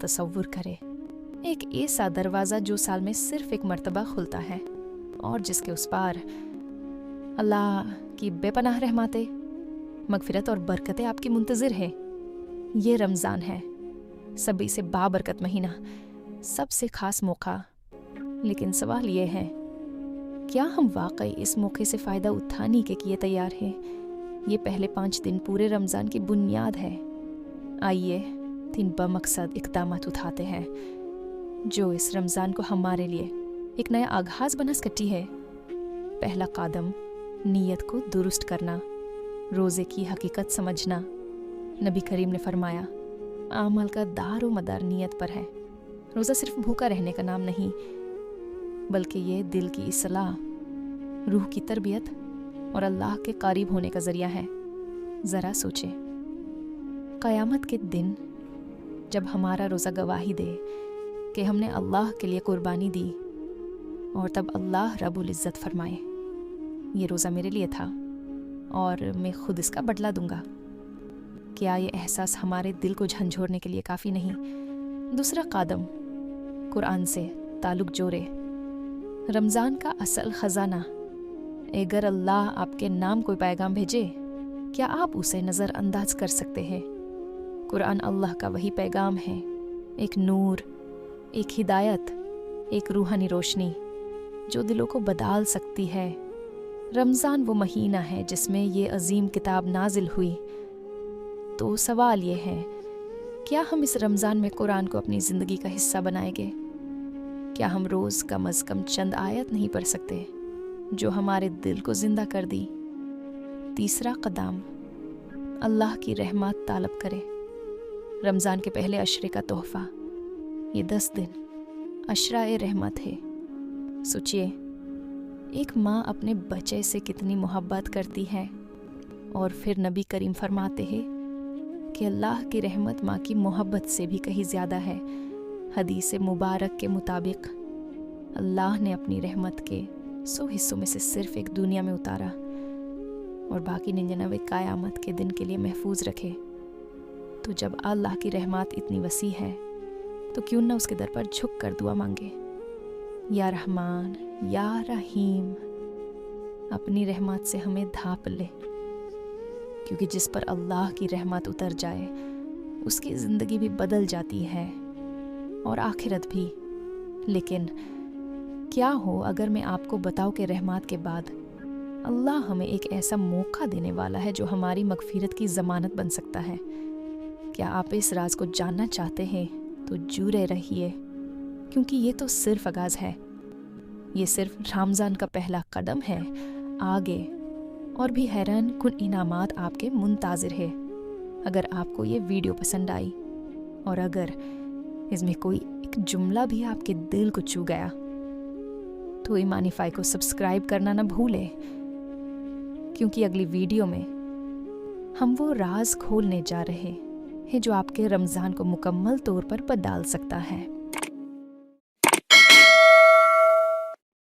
तसव्वुर करे, एक ऐसा दरवाज़ा जो साल में सिर्फ एक मर्तबा खुलता है और जिसके उस पार अल्लाह की बेपनाह रहमतें, मगफिरत और बरकतें आपकी मुंतज़िर है। ये रमज़ान है, सभी से बाबरकत महीना, सबसे ख़ास मौका। लेकिन सवाल ये है, क्या हम वाकई इस मौके से फ़ायदा उठाने के लिए तैयार हैं? ये पहले 5 दिन पूरे रमज़ान की बुनियाद है। आइए 3 बमकसद इक़दामात उठाते हैं जो इस रमज़ान को हमारे लिए एक नया आगाज़ बना सकती है। पहला कदम, नीयत को दुरुस्त करना, रोज़े की हकीकत समझना। नबी करीम ने फरमाया, अमल का दारो मदार नीयत पर है। रोज़ा सिर्फ भूखा रहने का नाम नहीं, बल्कि ये दिल की इस्लाह, रूह की तरबियत और अल्लाह के करीब होने का ज़रिया है। ज़रा सोचें, क़यामत के दिन जब हमारा रोज़ा गवाही दे कि हमने अल्लाह के लिए कुर्बानी दी, और तब अल्लाह रब्बुल इज़्ज़त फरमाए, ये रोज़ा मेरे लिए था और मैं खुद इसका बदला दूंगा। क्या ये एहसास हमारे दिल को झंझोड़ने के लिए काफ़ी नहीं? दूसरा कदम, कुरान से ताल्लुक़ जोड़े। रमज़ान का असल ख़जाना, अगर अल्लाह आपके नाम कोई पैगाम भेजे, क्या आप उसे नज़रअंदाज कर सकते हैं? कुरान अल्लाह का वही पैगाम है, एक नूर, एक हिदायत, एक रूहानी रोशनी जो दिलों को बदल सकती है। रमज़ान वो महीना है जिसमें ये अजीम किताब नाजिल हुई। तो सवाल ये है, क्या हम इस रमज़ान में कुरान को अपनी ज़िंदगी का हिस्सा बनाएंगे? क्या हम रोज़ कम अज़ कम चंद आयत नहीं पढ़ सकते जो हमारे दिल को ज़िंदा कर दी? तीसरा कदम, अल्लाह की रहमत तालब करे। रमज़ान के पहले अशरे का तोहफ़ा, ये 10 दिन अशरा-ए रहमत है। सोचिए, एक माँ अपने बच्चे से कितनी मोहब्बत करती है, और फिर नबी करीम फरमाते हैं कि अल्लाह की रहमत माँ की मोहब्बत से भी कहीं ज़्यादा है। हदीस मुबारक के मुताबिक अल्लाह ने अपनी रहमत के 100 हिस्सों में से सिर्फ एक दुनिया में उतारा और बाकी 99 क़यामत के दिन के लिए महफूज रखे। तो जब अल्लाह की रहमत इतनी वसी है, तो क्यों ना उसके दर पर झुक कर दुआ मांगे, या रहमान या रहीम, अपनी रहमत से हमें ढांप ले। क्योंकि जिस पर अल्लाह की रहमत उतर जाए, उसकी ज़िंदगी भी बदल जाती है और आखिरत भी। लेकिन क्या हो अगर मैं आपको बताऊं कि रहमत के बाद अल्लाह हमें एक ऐसा मौका देने वाला है जो हमारी मगफिरत की ज़मानत बन सकता है। क्या आप इस राज को जानना चाहते हैं? तो जुड़े रहिए, क्योंकि ये तो सिर्फ आगाज़ है। ये सिर्फ रमज़ान का पहला कदम है। आगे और भी हैरान कुन इनामात आपके मुंतज़िर है। अगर आपको ये वीडियो पसंद आई और अगर इसमें कोई एक जुमला भी आपके दिल को छू गया, तो ईमानीफाई को सब्सक्राइब करना ना भूलें, क्योंकि अगली वीडियो में हम वो राज खोलने जा रहे हैं जो आपके रमज़ान को मुकम्मल तौर पर बदल सकता है।